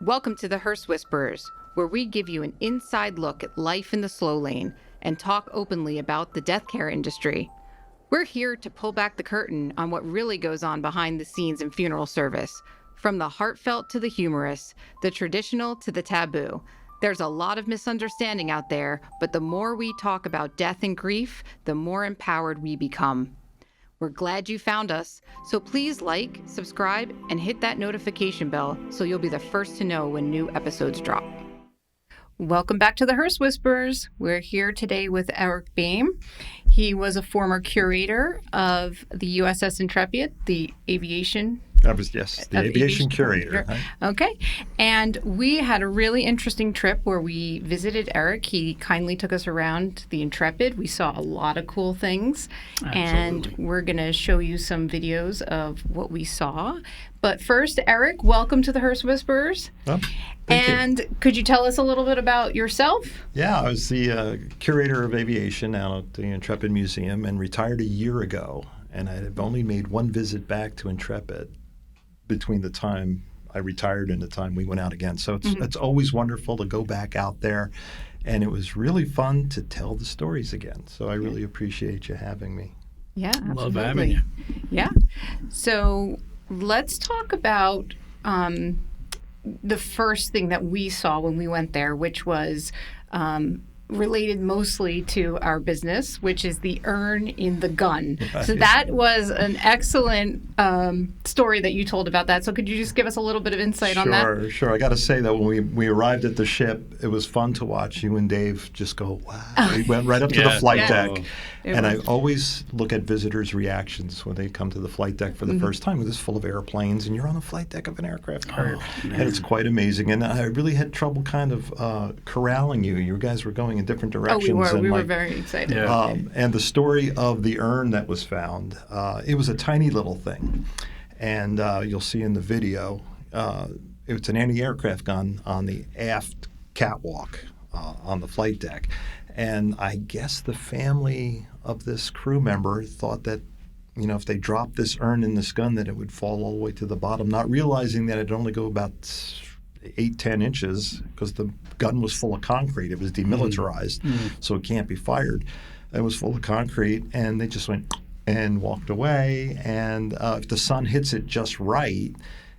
Welcome to the Hearse Whisperers, where we give you an inside look at life in the slow lane and talk openly about the death care industry. We're here to pull back the curtain on what really goes on behind the scenes in funeral service, from the heartfelt to the humorous, the traditional to the taboo. There's a lot of misunderstanding out there, but the more we talk about death and grief, the more empowered we become. We're glad you found us, so please like, subscribe, and hit that notification bell so you'll be the first to know when new episodes drop. Welcome back to the Hearse Whisperers. We're here today with Eric Boehm. He was a former curator of the USS Intrepid, the aviation. The aviation curator. Right? Okay. And we had a really interesting trip where we visited Eric. He kindly took us around the Intrepid. We saw a lot of cool things. Absolutely. And we're going to show you some videos of what we saw. But first, Eric, welcome to the Hearse Whisperers. Oh, Could you tell us a little bit about yourself? Yeah, I was the curator of aviation out at the Intrepid Museum and retired a year ago. And I had only made one visit back to Intrepid between the time I retired and the time we went out again. So it's always wonderful to go back out there. And it was really fun to tell the stories again. So I really appreciate you having me. Yeah, absolutely. Love having you. Yeah. So let's talk about the first thing that we saw when we went there, which was related mostly to our business, which is the urn in the gun. Right. So that was an excellent story that you told about that. So could you just give us a little bit of insight on that? Sure. I got to say that when we arrived at the ship, it was fun to watch you and Dave just go, wow. We went right up to the flight deck. And I always look at visitors' reactions when they come to the flight deck for the first time. It was full of airplanes, and you're on the flight deck of an aircraft carrier. And it's quite amazing. And I really had trouble kind of corralling you. You guys were going in different directions. We were very excited. Yeah. And the story of the urn that was found, it was a tiny little thing. And you'll see in the video, it's an anti-aircraft gun on the aft catwalk on the flight deck. And I guess the family of this crew member thought that, if they dropped this urn in this gun, that it would fall all the way to the bottom, not realizing that it'd only go about 8-10 inches because the gun was full of concrete. It was demilitarized, so it can't be fired. It was full of concrete, and they just went and walked away. And if the sun hits it just right,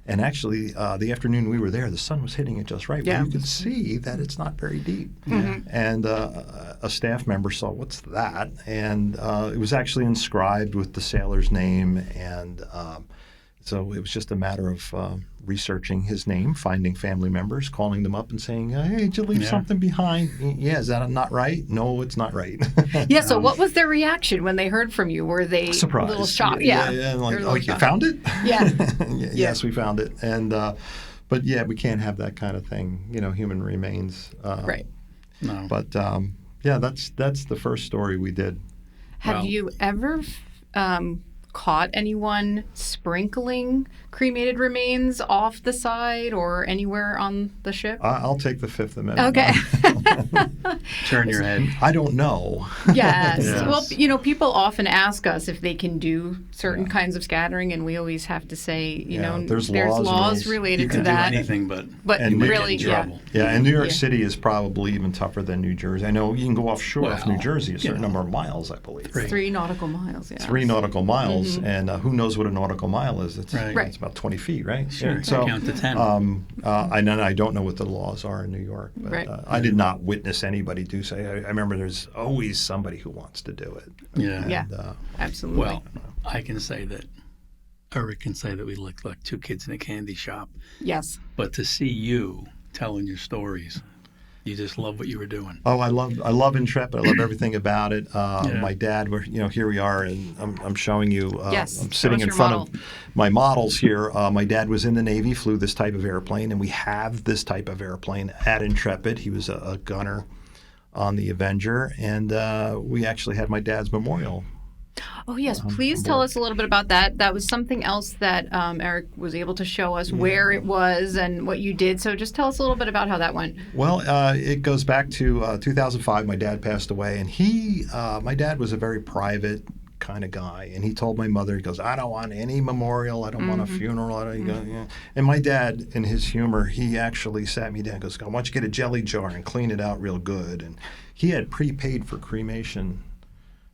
and actually the afternoon we were there, the sun was hitting it just right, but you could see that it's not very deep. And a staff member saw, what's that? And it was actually inscribed with the sailor's name, and so it was just a matter of researching his name, finding family members, calling them up and saying, hey, did you leave something behind? Yeah, is that not right? No, it's not right. So what was their reaction when they heard from you? Were they surprised? A little shocked? Yeah. Like, you found it? Yeah. Yes, we found it. And but yeah, we can't have that kind of thing. Human remains. Right. No. But that's the first story we did. Have you ever caught anyone sprinkling cremated remains off the side or anywhere on the ship? I'll take the Fifth Amendment. Okay. Turn your head. I don't know. Yes. Well, people often ask us if they can do certain kinds of scattering, and we always have to say, there's laws related to that. You can do anything but really, trouble. Yeah, and New York City is probably even tougher than New Jersey. I know you can go offshore off New Jersey a certain number of miles, I believe. 3 nautical miles, yeah. 3 nautical miles, and who knows what a nautical mile is? It's about 20 feet, right? Sure, so, count to 10. I don't know what the laws are in New York, but I did not witness anybody do say. I remember there's always somebody who wants to do it. Yeah, absolutely. Well, I can say that, Eric can say that we looked like 2 kids in a candy shop. Yes. But to see you telling your stories, you just love what you were doing. Oh, I love Intrepid. I love everything about it. My dad, here we are, and I'm showing you. I'm sitting in front of my models here. My dad was in the Navy, flew this type of airplane, and we have this type of airplane at Intrepid. He was a gunner on the Avenger, and we actually had my dad's memorial. Oh, yes. Please tell us a little bit about that. That was something else that Eric was able to show us where it was and what you did. So just tell us a little bit about how that went. Well, it goes back to 2005. My dad passed away, and my dad was a very private kind of guy. And he told my mother, he goes, I don't want any memorial. I don't want a funeral. I don't, yeah. And my dad, in his humor, he actually sat me down and goes, why don't you get a jelly jar and clean it out real good? And he had prepaid for cremation.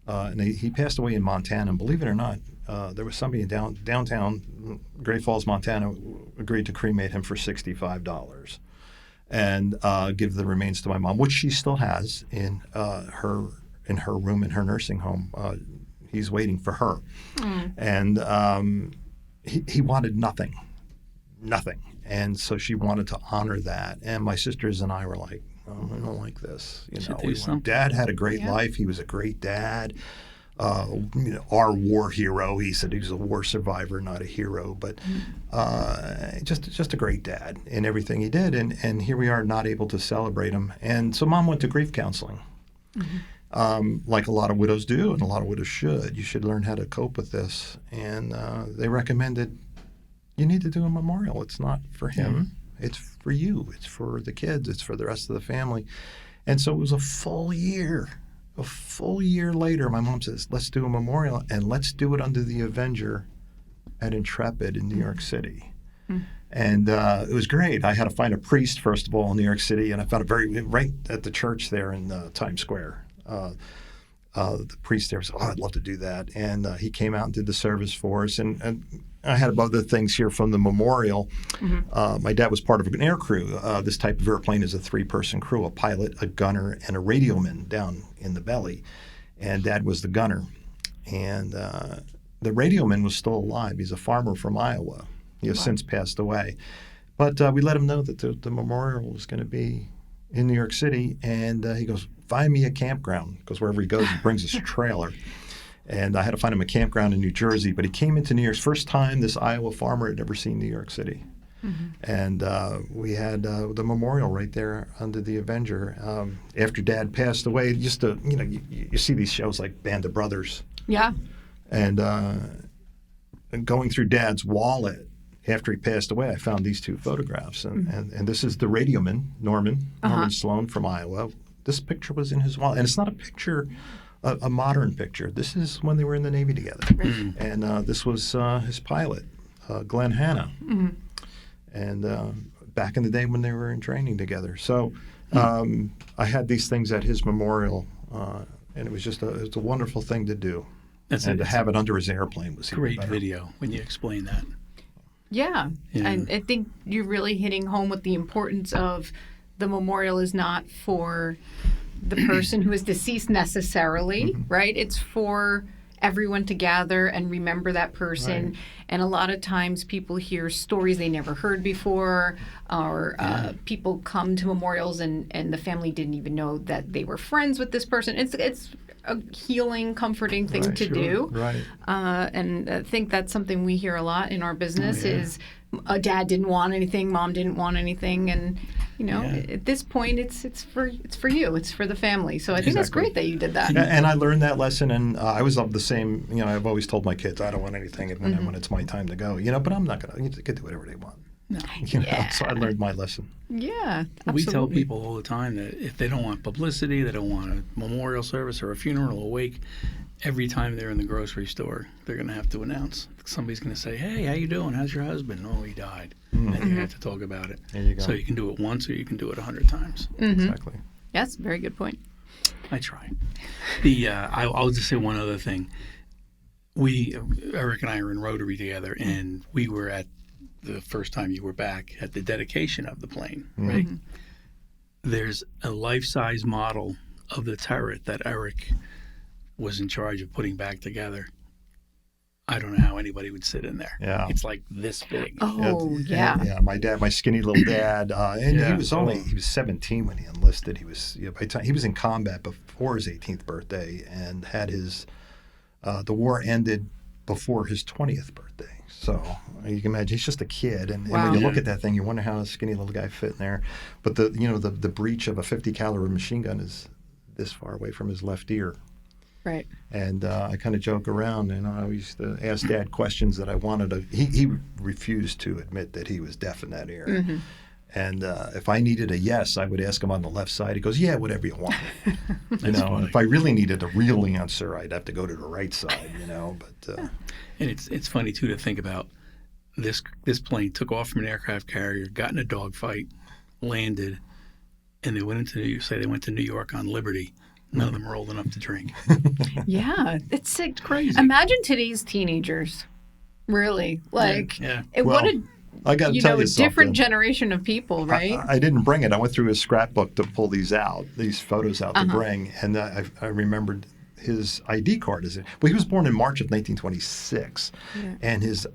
And he passed away in Montana. And believe it or not, there was somebody in downtown Great Falls, Montana, agreed to cremate him for $65 and give the remains to my mom, which she still has in her room in her nursing home. He's waiting for her. And he wanted nothing. And so she wanted to honor that. And my sisters and I were like, oh, I don't like this. Dad had a great life. He was a great dad. Our war hero. He said he was a war survivor, not a hero, but just a great dad in everything he did. And here we are, not able to celebrate him. And so Mom went to grief counseling, like a lot of widows do, and a lot of widows should. You should learn how to cope with this. And they recommended you need to do a memorial. It's not for him. It's for you. It's for the kids. It's for the rest of the family. And so it was a full year. A full year later, my mom says, let's do a memorial, and let's do it under the Avenger at Intrepid in New York City. And it was great. I had to find a priest, first of all, in New York City, and I found it right at the church there in Times Square. The priest there said, I'd love to do that. And he came out and did the service for us. And I had other things here from the memorial. My dad was part of an air crew. This type of airplane is a 3-person crew, a pilot, a gunner, and a radioman down in the belly. And Dad was the gunner. And the radioman was still alive. He's a farmer from Iowa. He has since passed away. But we let him know that the memorial was going to be in New York City. And he goes, find me a campground, because wherever he goes, he brings his trailer. And I had to find him a campground in New Jersey. But he came into New York. First time this Iowa farmer had ever seen New York City. And we had the memorial right there under the Avenger. After Dad passed away, just to, you see these shows like Band of Brothers. Yeah. And going through Dad's wallet after he passed away, I found these 2 photographs. And this is the radioman, Norman Sloan from Iowa. This picture was in his wallet. And it's not a picture, a modern picture. This is when they were in the Navy together. And this was his pilot, Glenn Hanna. And back in the day when they were in training together. So I had these things at his memorial, and it was just it was a wonderful thing to do. To have it under his airplane was even great better. Video when you explain that. Yeah, and I think you're really hitting home with the importance of the memorial is not for the person who is deceased necessarily, right? It's for everyone to gather and remember that person. And a lot of times people hear stories they never heard before, or people come to memorials and the family didn't even know that they were friends with this person. It's a healing, comforting thing to do. And I think that's something we hear a lot in our business is Dad didn't want anything, Mom didn't want anything, and at this point it's for you, it's for the family. So I think that's great that you did that. And I learned that lesson, and I was of the same. I've always told my kids I don't want anything, and when it's my time to go, but I'm not gonna. They can do whatever they want. No. So I learned my lesson. Yeah, absolutely. We tell people all the time that if they don't want publicity, they don't want a memorial service or a funeral or a wake, every time they're in the grocery store, they're going to have to announce. Somebody's going to say, hey, how you doing? How's your husband? Oh, he died. And you have to talk about it. There you go. So you can do it once or you can do it 100 times. Exactly. Yes, very good point. I try. I'll just say one other thing. Eric and I are in Rotary together, and we were at the first time you were back at the dedication of the plane, right? There's a life-size model of the turret that Eric was in charge of putting back together. I don't know how anybody would sit in there. Yeah. It's like this big. Oh, yeah. Yeah, my dad, my skinny little dad, and he was 17 when he enlisted. He was by the time he was in combat before his 18th birthday, and had his the war ended before his 20th birthday. So you can imagine he's just a kid, and when you look at that thing, you wonder how a skinny little guy fit in there. But the breech of a 50 caliber machine gun is this far away from his left ear. Right. And I kind of joke around, and I used to ask Dad questions that I wanted to. He refused to admit that he was deaf in that ear. And if I needed a yes, I would ask him on the left side. He goes, yeah, whatever you want. And if I really needed a real answer, I'd have to go to the right side, But and it's funny too to think about this plane took off from an aircraft carrier, got in a dogfight, landed, and they went to New York on Liberty. None of them are old enough to drink. Yeah, it's Crazy. Imagine today's teenagers, really. Like, Yeah. what I got to tell you a something. different generation of people, right? I didn't bring it. I went through his scrapbook to pull these photos out to bring, and I remembered his ID card. He was born in March of 1926, and his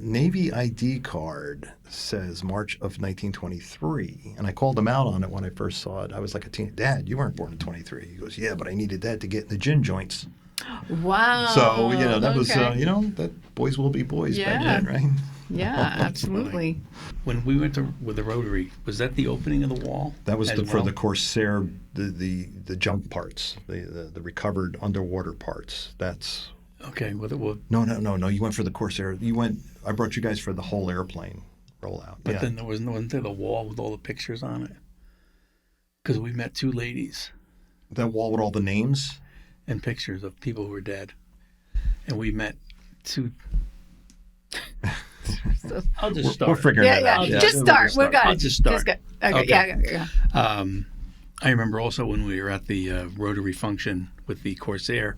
Navy ID card says March of 1923. And I called him out on it when I first saw it. I was like a teen. Dad, you weren't born in 23. He goes, yeah, but I needed that to get in the gin joints. Wow. So, that was, that boys will be boys back then, right? Yeah, absolutely. When we went with the Rotary, was that the opening of the wall? That was for the Corsair, the junk parts, the recovered underwater parts. That's okay. Well, no. You went for the Corsair. I brought you guys for the whole airplane rollout. But then wasn't there the wall with all the pictures on it? Because we met two ladies. That wall with all the names and pictures of people who were dead, and we met two. I'll just start. We're figuring it out. Just start. We got it. I'll just start. Okay. Yeah. I remember also when we were at the Rotary function with the Corsair,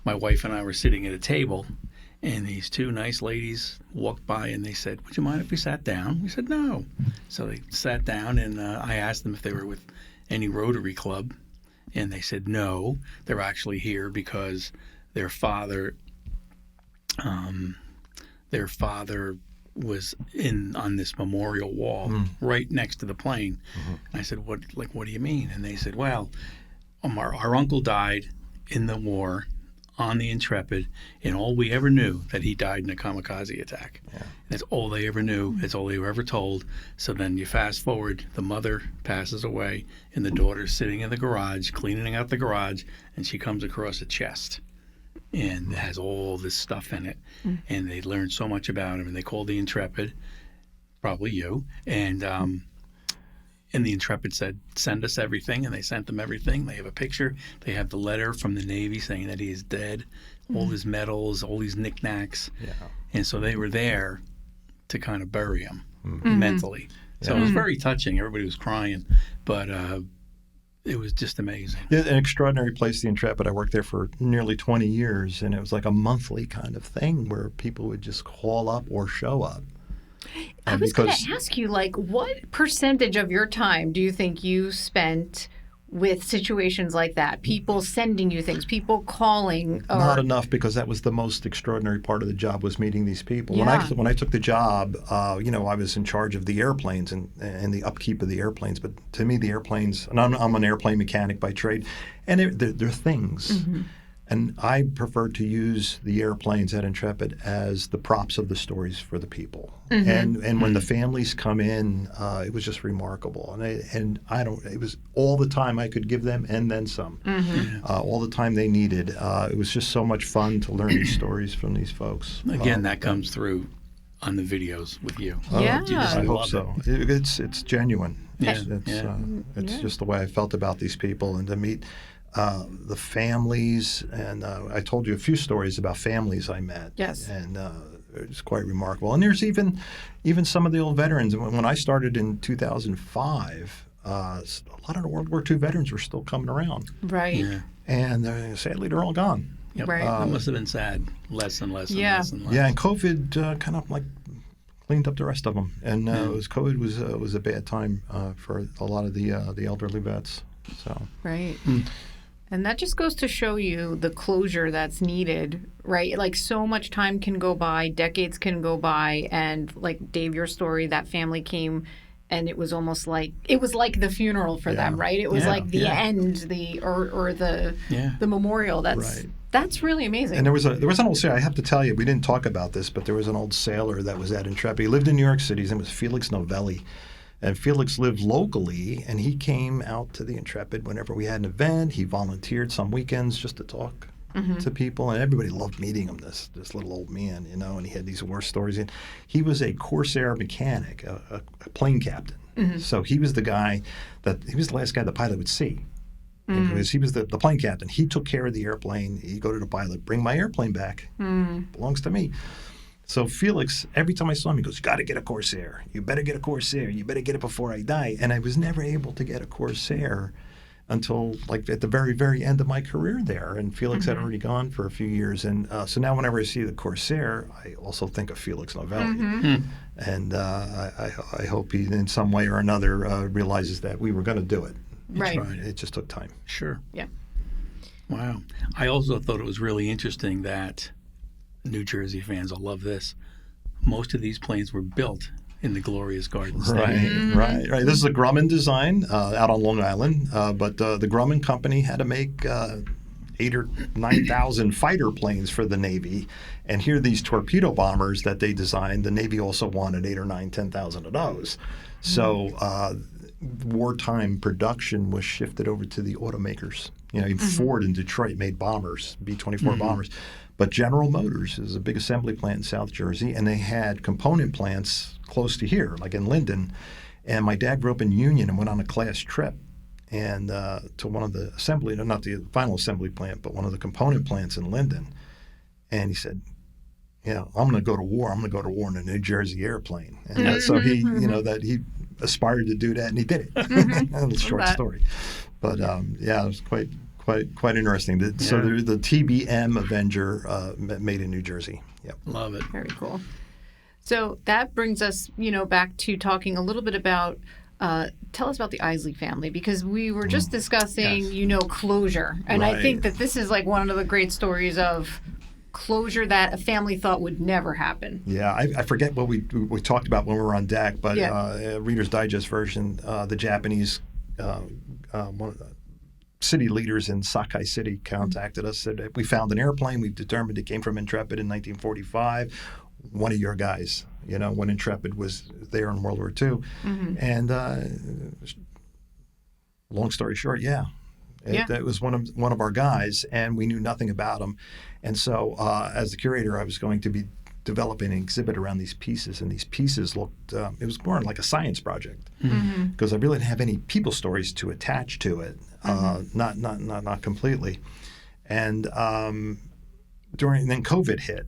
my wife and I were sitting at a table, and these two nice ladies walked by and they said, "Would you mind if we sat down?" We said, "No." So they sat down, and I asked them if they were with any Rotary club, and they said no. They're actually here because their father was on this memorial wall right next to the plane. And I said, what do you mean? And they said, well, our uncle died in the war on the Intrepid, and all we ever knew that he died in a kamikaze attack. Yeah. That's all they ever knew. That's all they were ever told. So then you fast forward, the mother passes away, and the daughter's sitting in the garage, cleaning out the garage, and she comes across a chest. And it has all this stuff in it. And they learned so much about him. And they called the Intrepid, probably you. And the Intrepid said, send us everything. And they sent them everything. They have a picture. They have the letter from the Navy saying that he is dead. All his medals, all these knickknacks. Yeah. And so they were there to kind of bury him mentally. So it was very touching. Everybody was crying. But it was just amazing. Yeah, an extraordinary place, the Intrepid. I worked there for nearly 20 years, and it was like a monthly kind of thing where people would just call up or show up. I was going to ask you, what percentage of your time do you think you spent with situations like that? People sending you things, people calling? Not enough, because that was the most extraordinary part of the job, was meeting these people. Yeah. When I took the job, I was in charge of the airplanes and the upkeep of the airplanes. But to me, the airplanes, and I'm an airplane mechanic by trade, and they're things. And I prefer to use the airplanes at Intrepid as the props of the stories for the people. And when the families come in, it was just remarkable. And it was all the time I could give them, and then some. All the time they needed. It was just so much fun to learn these stories from these folks. Again, that comes through on the videos with you. Yeah. I hope so. It's genuine. Yeah. It's just the way I felt about these people, and to meet the families, and I told you a few stories about families I met. Yes. And it's quite remarkable. And there's even some of the old veterans. When I started in 2005, a lot of the World War II veterans were still coming around. Right. Yeah. And sadly, they're all gone. Yep. Right. That must have been sad. Less and less and less and less. Yeah, and COVID kind of cleaned up the rest of them. And COVID was a bad time for a lot of the elderly vets. So. Right. And that just goes to show you the closure that's needed, right? So much time can go by, decades can go by, and Dave, your story, that family came, and it was almost like the funeral for them, right? It was the end, the memorial. That's really amazing. And there was an old sailor. I have to tell you, we didn't talk about this, but there was an old sailor that was at Intrepid. He lived in New York City. His name was Felix Novelli. And Felix lived locally, and he came out to the Intrepid whenever we had an event. He volunteered some weekends just to talk to people, and everybody loved meeting him, this little old man, and he had these war stories. And he was a Corsair mechanic, a plane captain. So he was the guy he was the last guy the pilot would see. Because he was the plane captain. He took care of the airplane. He'd go to the pilot, bring my airplane back. Belongs to me. So Felix, every time I saw him, he goes, you got to get a Corsair. You better get a Corsair. You better get it before I die. And I was never able to get a Corsair until like at the very, very end of my career there. And Felix had already gone for a few years. And so now whenever I see the Corsair, I also think of Felix Novelli. And I hope he in some way or another realizes that we were going to do it. Right. It just took time. Sure. Yeah. Wow. I also thought it was really interesting that New Jersey fans will love this. Most of these planes were built in the glorious Garden State. Right. This is a Grumman design out on Long Island, but the Grumman company had to make 8,000 or 9,000 fighter planes for the Navy, and here are these torpedo bombers that they designed. The Navy also wanted 8,000 or 9,000, 10,000 of those. So wartime production was shifted over to the automakers. Even Ford in Detroit made bombers, B-24 bombers. But General Motors is a big assembly plant in South Jersey, and they had component plants close to here, like in Linden. And my dad grew up in Union and went on a class trip and to one of the assembly, not the final assembly plant, but one of the component plants in Linden. And he said, I'm going to go to war. I'm going to go to war in a New Jersey airplane. And so he, that he aspired to do that, and he did it. A little short story. But it was quite interesting. So the TBM Avenger made in New Jersey. Yep. Love it. Very cool. So that brings us, back to talking a little bit about, tell us about the Isley family, because we were just discussing, closure. And I think that this is like one of the great stories of closure that a family thought would never happen. Yeah, I forget what we talked about when we were on deck, but Reader's Digest version, the Japanese city leaders in Sakai City contacted us, said, we found an airplane. We've determined it came from Intrepid in 1945. One of your guys, when Intrepid was there in World War II. And long story short, that was one of our guys, and we knew nothing about him. And so as the curator, I was going to be developing an exhibit around these pieces, and these pieces looked, it was more like a science project, because I really didn't have any people stories to attach to it, not completely. And then COVID hit,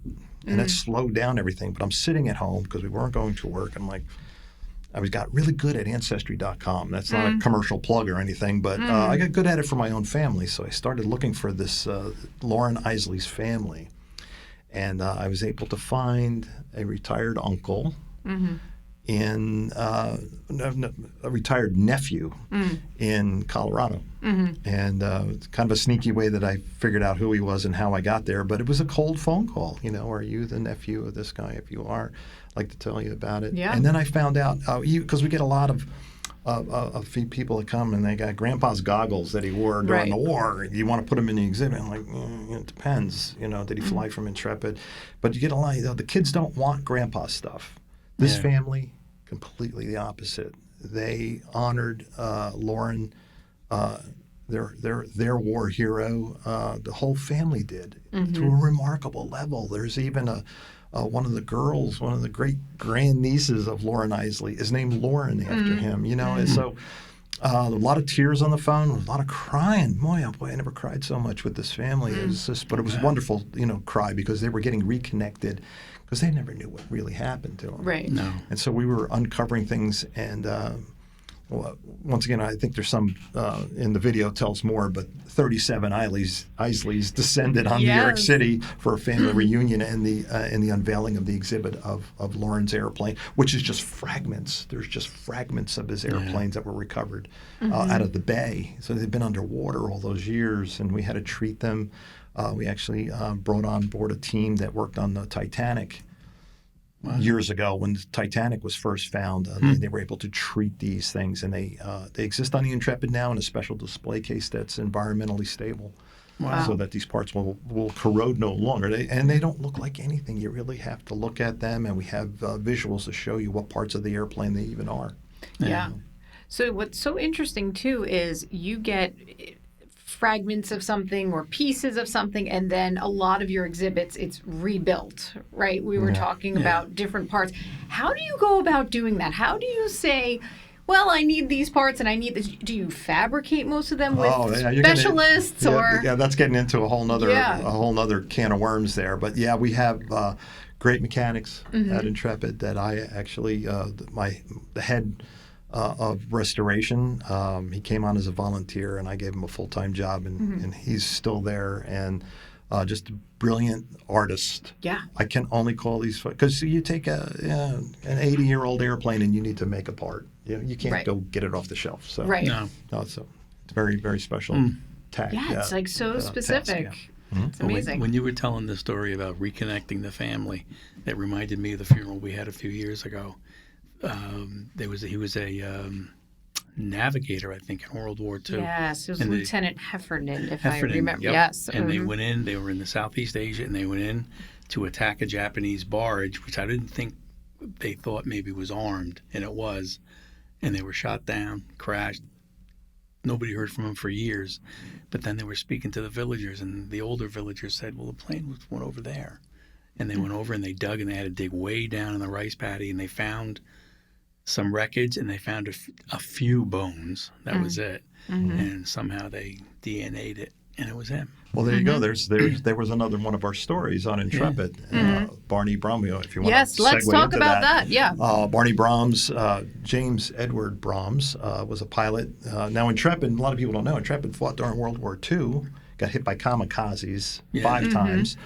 and that slowed down everything. But I'm sitting at home because we weren't going to work. I'm like, I got really good at Ancestry.com. That's not a commercial plug or anything, but I got good at it for my own family. So I started looking for this Lauren Isley's family. And I was able to find a retired uncle in a retired nephew in Colorado. And it's kind of a sneaky way that I figured out who he was and how I got there. But it was a cold phone call. Are you the nephew of this guy? If you are, I'd like to tell you about it. Yeah. And then I found out, because we get a lot of people that come and they got Grandpa's goggles that he wore during the war. You want to put them in the exhibit? I'm like, it depends. Did he fly from Intrepid? But you get a lot. The kids don't want Grandpa's stuff. This family, completely the opposite. They honored Lauren, their war hero. The whole family did to a remarkable level. There's even one of the girls, one of the great grandnieces of Lauren Isley, is named Lauren after him. And so a lot of tears on the phone, a lot of crying. Boy, I never cried so much with this family. It was just, but it was wonderful, cry, because they were getting reconnected, because they never knew what really happened to them. Right. No. And so we were uncovering things, and once again, I think there's some in the video tells more, but 37 Isleys descended on New York City for a family reunion and the unveiling of the exhibit of Lauren's airplane, which is just fragments. There's just fragments of his airplanes that were recovered out of the bay. So they've been underwater all those years, and we had to treat them. We actually brought on board a team that worked on the Titanic. Years ago, when the Titanic was first found, they were able to treat these things, and they exist on the Intrepid now in a special display case that's environmentally stable, so that these parts will corrode no longer. They don't look like anything. You really have to look at them, and we have visuals to show you what parts of the airplane they even are. Yeah. So what's so interesting too is you get fragments of something or pieces of something, and then a lot of your exhibits, it's rebuilt, right? We were talking about different parts. How do you go about doing that? How do you say, well, I need these parts and I need this. Do you fabricate most of them with you're specialists or? Yeah, that's getting into a whole Yeah. nother can of worms there. But yeah, we have great mechanics at Intrepid that I actually the head of restoration. He came on as a volunteer, and I gave him a full-time job, and he's still there, and just a brilliant artist. Yeah. I can only call these because you take an 80-year-old airplane and you need to make a part. You can't Right. go get it off the shelf. So Right. No. it's very, very special tag. Yeah, it's like so specific. Task, yeah. It's amazing. When you were telling the story about reconnecting the family, that reminded me of the funeral we had a few years ago. He was a navigator, I think, in World War II. Yes, it was And Lieutenant Heffernan, if I Heffernan, remember. yep. Yes. And they went in. They were in the Southeast Asia, and they went in to attack a Japanese barge, which I didn't think they thought maybe was armed, and it was. And they were shot down, crashed. Nobody heard from them for years. But then they were speaking to the villagers, and the older villagers said, well, the plane went over there. And they went over and they dug, and they had to dig way down in the rice paddy, and they found some wreckage, and they found a few bones. That was it. And somehow they DNA'd it, and it was him. Well, there you go. There was another one of our stories on Intrepid. Barney Brahms, if you want Yes, to let's segue talk into about that. Yeah. Barney Brahms, James Edward Brahms, was a pilot. Now, Intrepid, a lot of people don't know, Intrepid fought during World War II, got hit by kamikazes 5 times.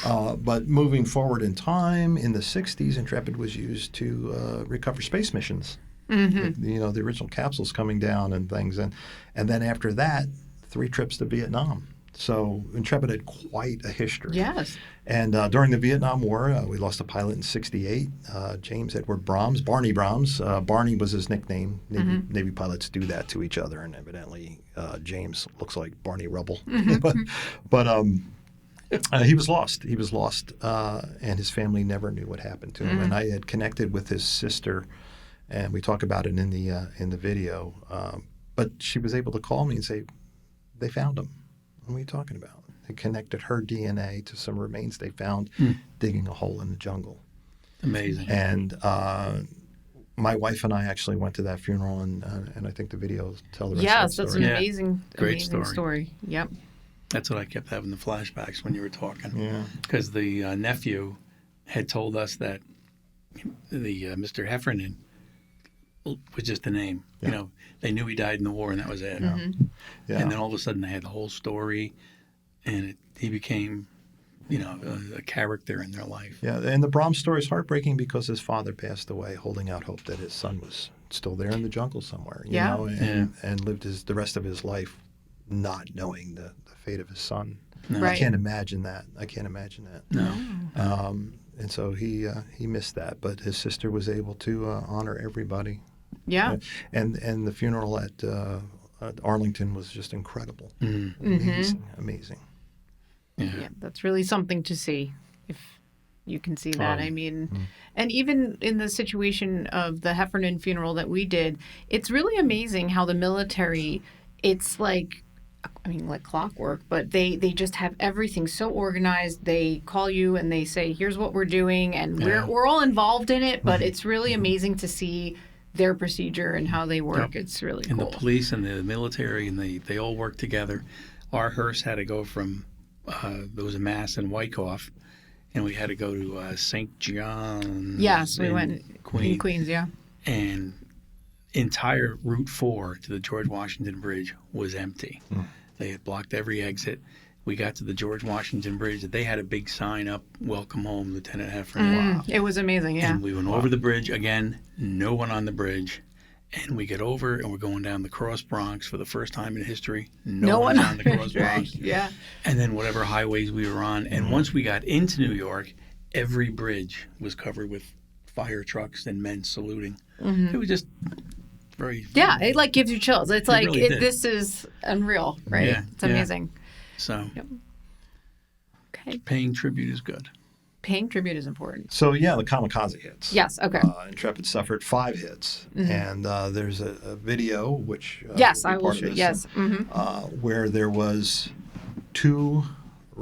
But moving forward in time, in the 60s, Intrepid was used to recover space missions. The original capsules coming down and things. And then after that, 3 trips to Vietnam. So Intrepid had quite a history. Yes. And during the Vietnam War, we lost a pilot in '68, James Edward Brahms, Barney Brahms. Barney was his nickname. Navy pilots do that to each other, and evidently James looks like Barney Rubble. but he was lost. He was lost, and his family never knew what happened to him. And I had connected with his sister, and we talk about it in the video. But she was able to call me and say, they found him. What are you talking about? They connected her DNA to some remains they found digging a hole in the jungle. Amazing. And my wife and I actually went to that funeral, and I think the video tell the rest Yes, of that's the an story. amazing, Great amazing story. Yep. That's what I kept having the flashbacks when you were talking. Yeah. Because the nephew had told us that the Mr. Heffernan was just a name. Yeah. They knew he died in the war, and that was it. Yeah. And then all of a sudden, they had the whole story, and he became, a character in their life. Yeah, and the Brahms story is heartbreaking because his father passed away, holding out hope that his son was still there in the jungle somewhere. You know, and lived the rest of his life not knowing the fate of his son. No. Right. I can't imagine that. No. And so he missed that, but his sister was able to honor everybody. Yeah. And the funeral at Arlington was just incredible. Amazing. Yeah, that's really something to see if you can see that. I mean, and even in the situation of the Heffernan funeral that we did, it's really amazing how the military, it's like clockwork, but they just have everything so organized. They call you and they say, here's what we're doing, and we're all involved in it, but it's really amazing to see their procedure and how they work. Yep. It's really And cool. the police and the military, and they all work together. Our hearse had to go from, there was a mass in Wyckoff, and we had to go to St. John's. Yes, we in went in Queens, yeah. And entire Route 4 to the George Washington Bridge was empty. They had blocked every exit. We got to the George Washington Bridge. They had a big sign up, "Welcome home, Lieutenant Heffernan." Wow. It was amazing, yeah. And we went over the bridge again, no one on the bridge. And we get over and we're going down the Cross Bronx for the first time in history. No one on the Cross Bronx. Yeah. And then whatever highways we were on. And once we got into New York, every bridge was covered with fire trucks and men saluting. It was just very... Yeah, it gives you chills. It's like, really did. this is unreal, right? Yeah, It's amazing. So Okay. paying tribute is good. Paying tribute is important. So yeah, the kamikaze hits. Yes, okay. Intrepid suffered 5 hits, and there's a video which Yes, will be I will part of show. this, Yes. where there was 2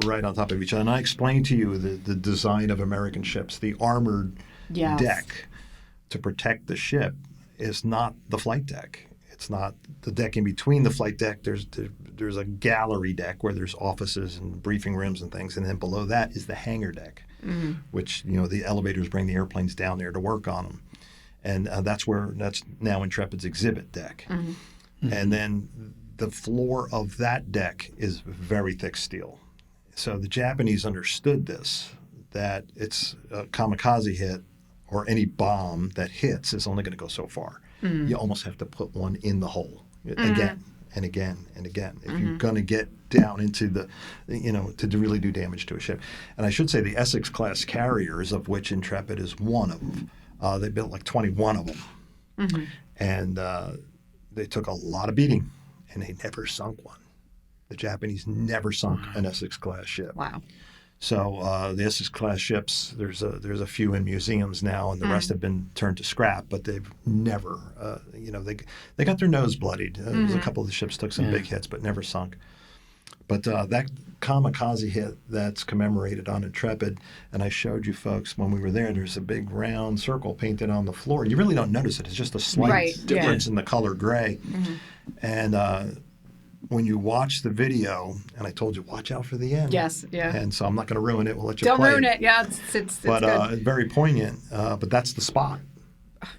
right on top of each other. And I explained to you the design of American ships, the armored Yes. deck to protect the ship is not the flight deck. It's not the deck in between the flight deck. There's a gallery deck where there's offices and briefing rooms and things, and then below that is the hangar deck, which the elevators bring the airplanes down there to work on them, and that's now Intrepid's exhibit deck, and then the floor of that deck is very thick steel. So the Japanese understood this, that it's a kamikaze hit or any bomb that hits is only going to go so far. You almost have to put one in the hole again and again and again if you're going to get down into the, to really do damage to a ship. And I should say the Essex class carriers, of which Intrepid is one of them, they built like 21 of them. And they took a lot of beating, and they never sunk one. The Japanese never sunk an Essex class ship. Wow. So the Essex class ships, there's a few in museums now, and the rest have been turned to scrap. But they've never, they got their nose bloodied. There's a couple of the ships took some big hits, but never sunk. But that kamikaze hit that's commemorated on Intrepid, and I showed you folks when we were there. There's a big round circle painted on the floor. You really don't notice it. It's just a slight difference in the color gray, and. When you watch the video, and I told you, watch out for the end. Yes, yeah. And so I'm not going to ruin it. We'll let you Don't play ruin it. Yeah, it's but good. very poignant. But that's the spot.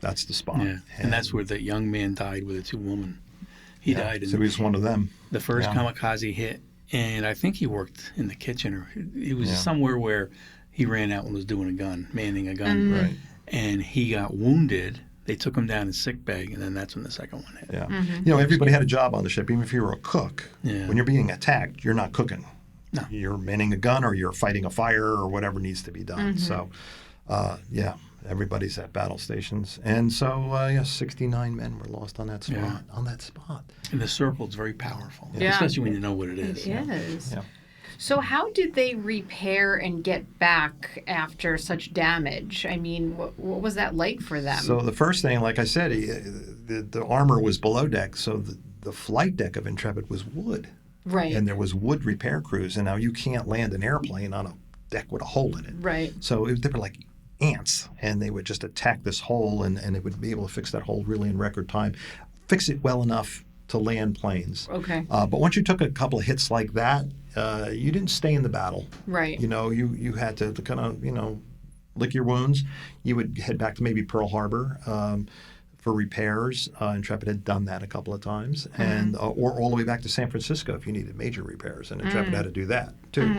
That's the spot. Yeah. And that's where the young man died with the two women. He died in so he was one of them. the first kamikaze hit. And I think he worked in the kitchen, or he was somewhere where he ran out and was doing a gun, manning a gun. Right. And he got wounded. They took him down in sick bay, and then that's when the second one hit. Yeah. Everybody had a job on the ship. Even if you were a cook, when you're being attacked, you're not cooking. No. You're manning a gun, or you're fighting a fire, or whatever needs to be done. So, everybody's at battle stations. And so, 69 men were lost on that spot. Yeah. On that spot. And the circle's very powerful, Yeah. especially when you know what it is. It is. Yeah. So how did they repair and get back after such damage? I mean, what was that like for them? So the first thing, like I said, the armor was below deck, so the flight deck of Intrepid was wood. Right. And there was wood repair crews, and now you can't land an airplane on a deck with a hole in it. Right. So they were like ants, and they would just attack this hole, and they would be able to fix that hole really in record time, fix it well enough to land planes. Okay. But once you took a couple of hits like that, you didn't stay in the battle. Right. You had to kind of, lick your wounds. You would head back to maybe Pearl Harbor for repairs. Intrepid had done that a couple of times, and or all the way back to San Francisco if you needed major repairs, and Intrepid had to do that too.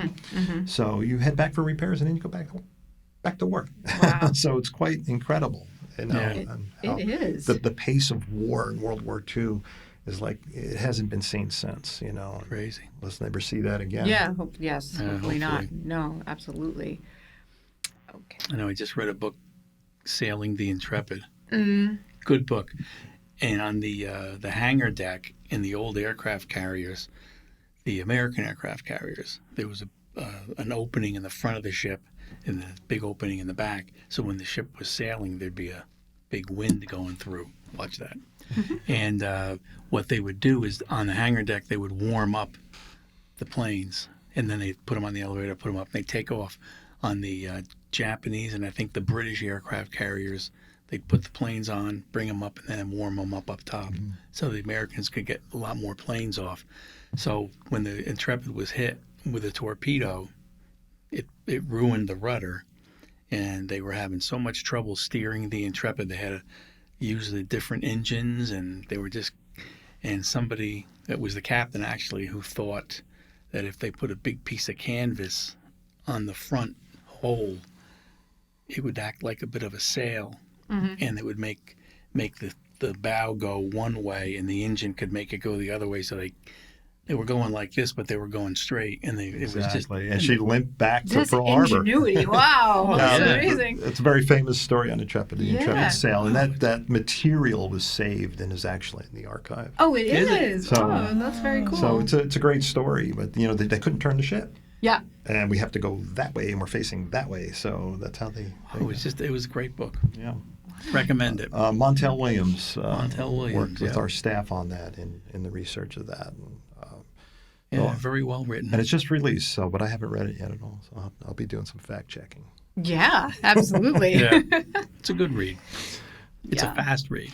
So you head back for repairs, and then you go back to work. Wow. So it's quite incredible. It is. The pace of war in World War II is like it hasn't been seen since. Crazy. Let's never see that again. Yeah. Yes. Hopefully not. hopefully. No. Absolutely. Okay. I know I just read a book, Sailing the Intrepid. Good book. And on the hangar deck in the old aircraft carriers, the American aircraft carriers, there was an opening in the front of the ship and a big opening in the back. So when the ship was sailing, there'd be a big wind going through. Watch that. And what they would do is on the hangar deck, they would warm up the planes, and then they put them on the elevator, put them up, and they take off. On the Japanese and I think the British aircraft carriers, they'd put the planes on, bring them up, and then warm them up top. So the Americans could get a lot more planes off. So when the Intrepid was hit with a torpedo, it ruined the rudder, and they were having so much trouble steering the Intrepid. They had to use the different engines, and they were just, and somebody that was the captain actually who thought that if they put a big piece of canvas on the front hole, it would act like a bit of a sail, and it would make the bow go one way, and the engine could make it go the other way. So they were going like this, but they were going straight, and it was just. And she limped back to That's Pearl Harbor. ingenuity. Wow. That's amazing. It's a very famous story on Intrepid, the Yeah. Intrepid sail, and that material was saved and is actually in the archive. Oh, it Is it? is. So- That's very cool. So it's a great story, but they couldn't turn the ship, yeah. and we have to go that way, and we're facing that way. So that's how they. It was a great book. Yeah. Recommend it. Montel Williams. Montel Williams, worked with yeah. our staff on that in the research of that. Yeah, very well written. And it's just released, but I haven't read it yet at all. So I'll be doing some fact checking. Yeah, absolutely. Yeah, it's a good read. It's Yeah. a fast read.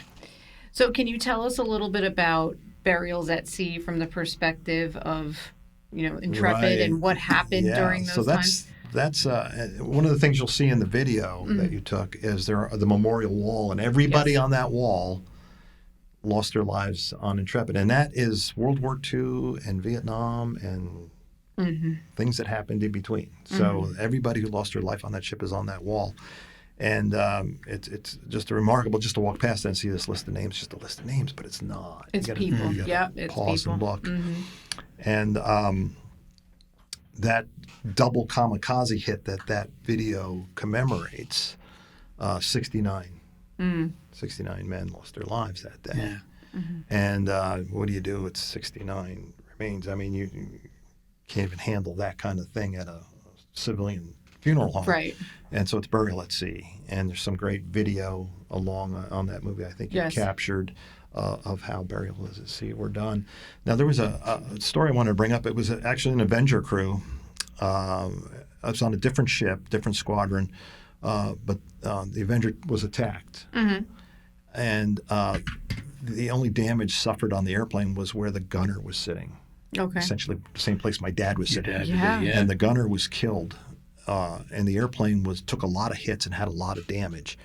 So can you tell us a little bit about burials at sea from the perspective of, Intrepid Right. and what happened during those times? That's one of the things you'll see in the video that you took is the memorial wall, and everybody Yes. on that wall lost their lives on Intrepid, and that is World War II and Vietnam and things that happened in between. So everybody who lost their life on that ship is on that wall. And it's just remarkable just to walk past that and see this list of names, just a list of names, but it's not. It's You gotta- people. you gotta Yep, it's pause people. and look. And that double kamikaze hit that video commemorates, 69. 69 men lost their lives that day. Yeah. And what do you do with 69 remains? I mean, you can't even handle that kind of thing at a civilian funeral home. Right. And so it's burial at sea. And there's some great video along on that movie I think you Yes. captured of how burials at sea were done. Now, there was a story I wanted to bring up. It was actually an Avenger crew. It was on a different ship, different squadron, but the Avenger was attacked. And the only damage suffered on the airplane was where the gunner was sitting. Okay. Essentially the same place my dad was sitting. Yeah. And the gunner was killed. And the airplane took a lot of hits and had a lot of damage.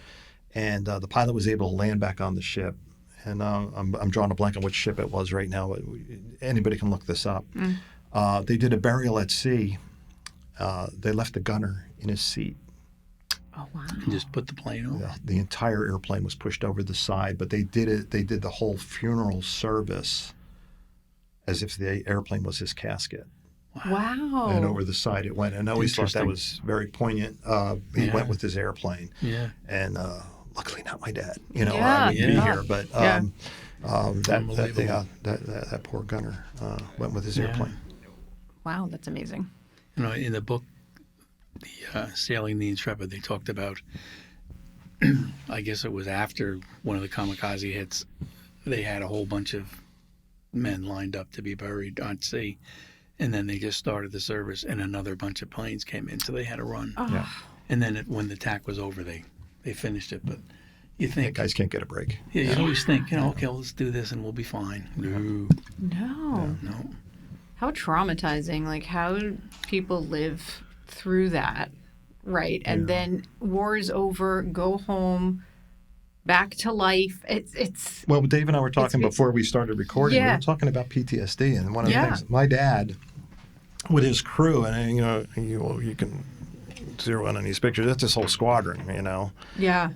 And the pilot was able to land back on the ship. And I'm drawing a blank on which ship it was right now. But anybody can look this up. They did a burial at sea. They left the gunner in his seat. Oh, wow. And just put the plane over. The entire airplane was pushed over the side, but they did the whole funeral service as if the airplane was his casket. Wow. And over the side it went. And I always thought that Interesting. was very poignant. He Yeah. went with his airplane. Yeah. And luckily not my dad. I Yeah. wouldn't be Yeah. here. But Yeah. that poor gunner went with his airplane. Wow, that's amazing. In the book, the Sailing the Intrepid, they talked about, I guess it was after one of the kamikaze hits, they had a whole bunch of men lined up to be buried on sea. And then they just started the service and another bunch of planes came in. So they had to run. Oh. Yeah. And then when the attack was over, they finished it. But you Yeah, think, guys can't get a break. yeah, you always think, okay, let's do this and we'll be fine. No, No. How traumatizing. Like, how do people live through that, right? And then war is over, go home, back to life. It's Well, Dave and I were talking It's- before we started recording. We Yeah. were talking about PTSD, and one of the Yeah. things my dad, with his crew, and you can zero in on these pictures. That's his whole squadron. yeah.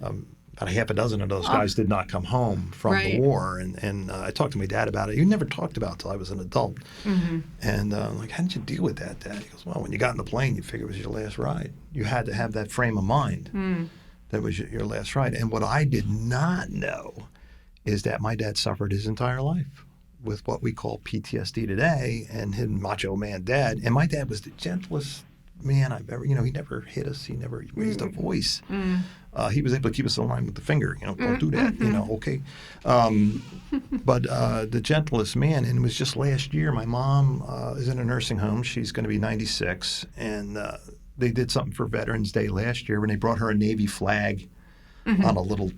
About a half a dozen of those guys did not come home from the Right. war, and I talked to my dad about it. You never talked about it till I was an adult. And I'm like, how did you deal with that, Dad? He goes, well, when you got in the plane, you figured it was your last ride. You had to have that frame of mind. That was your last ride. And what I did not know is that my dad suffered his entire life with what we call PTSD today, and his macho man dad. And my dad was the gentlest man I've ever, he never hit us. He never raised a voice. He was able to keep us in line with the finger, don't do that, okay. But the gentlest man, and it was just last year, my mom is in a nursing home. She's going to be 96, and they did something for Veterans Day last year when they brought her a Navy flag on a little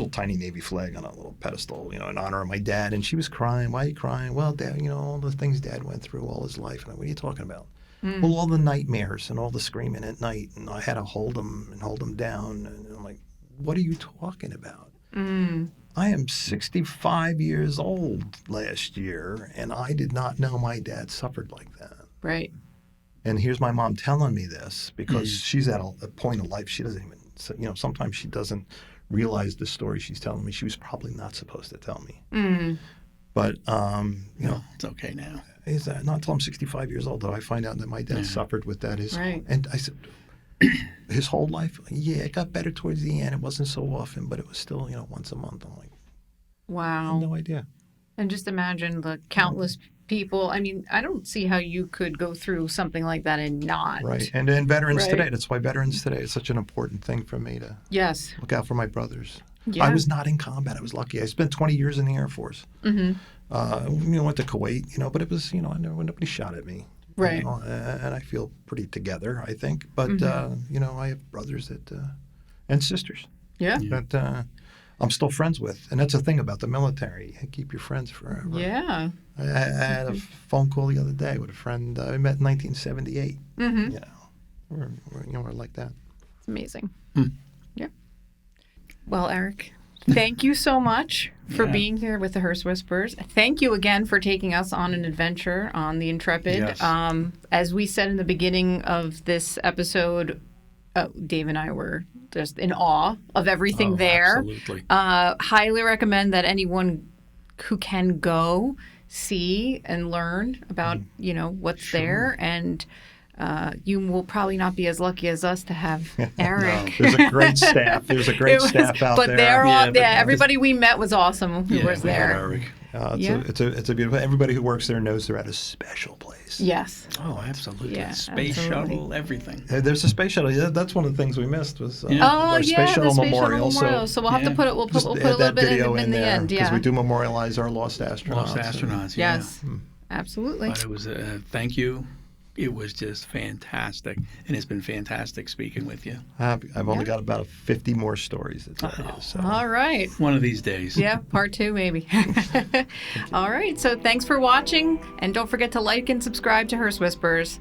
tiny Navy flag on a little pedestal, in honor of my dad. And she was crying. Why are you crying? Well, Dad, all the things Dad went through all his life. And I, what are you talking about? Well, all the nightmares and all the screaming at night, and I had to hold him down. And I'm like, what are you talking about? I am 65 years old last year, and I did not know my dad suffered like that. Right. And here's my mom telling me this because she's at a point of life she doesn't even, sometimes she doesn't realize the story she's telling me. She was probably not supposed to tell me. But, it's okay now. is that not until I'm 65 years old that I find out that my dad suffered with that. Right. And I said, his whole life, it got better towards the end. It wasn't so often, but it was still, once a month. I'm like, I Wow. had no idea. And just imagine the countless people. I mean, I don't see how you could go through something like that and not. Right. And then Veterans Right. Today. That's why Veterans Today is such an important thing for me to Yes. look out for my brothers. Yeah. I was not in combat. I was lucky. I spent 20 years in the Air Force. Went to Kuwait, but it was, nobody shot at me. Right. And I feel pretty together, I think. But, I have brothers and sisters Yeah. that I'm still friends with. And that's the thing about the military. You keep your friends forever. Yeah. I had a phone call the other day with a friend I met in 1978. Mm-hmm. You know, we're like that. It's amazing. Hmm. Yeah. Well, Eric, thank you so much for being here with the Hearst Whispers. Thank you again for taking us on an adventure on the Intrepid. Yes. As we said in the beginning of this episode, Dave and I were just in awe of everything there. Absolutely. Highly recommend that anyone who can go see and learn about what's there, and you will probably not be as lucky as us to have Eric. There's a great staff. There's a great staff out but there. They're all, but everybody we met was awesome who was we had there. Eric. It's a beautiful. Everybody who works there knows they're at a special place. Yes. Oh, absolutely. Yeah, Space absolutely. shuttle, everything. There's a space shuttle. Yeah, that's one of the things we missed was Yeah. our the space shuttle memorial. So we'll have to put it. We'll put a little that bit video in the there end. because Yeah. we do memorialize our lost astronauts. Lost astronauts, yeah. Yes. Absolutely. But it was thank you. It was just fantastic, and it's been fantastic speaking with you. I've only got about 50 more stories to tell you. So. All right. One of these days. Yeah, part 2 maybe. All right. So thanks for watching, and don't forget to like and subscribe to Hearst Whispers.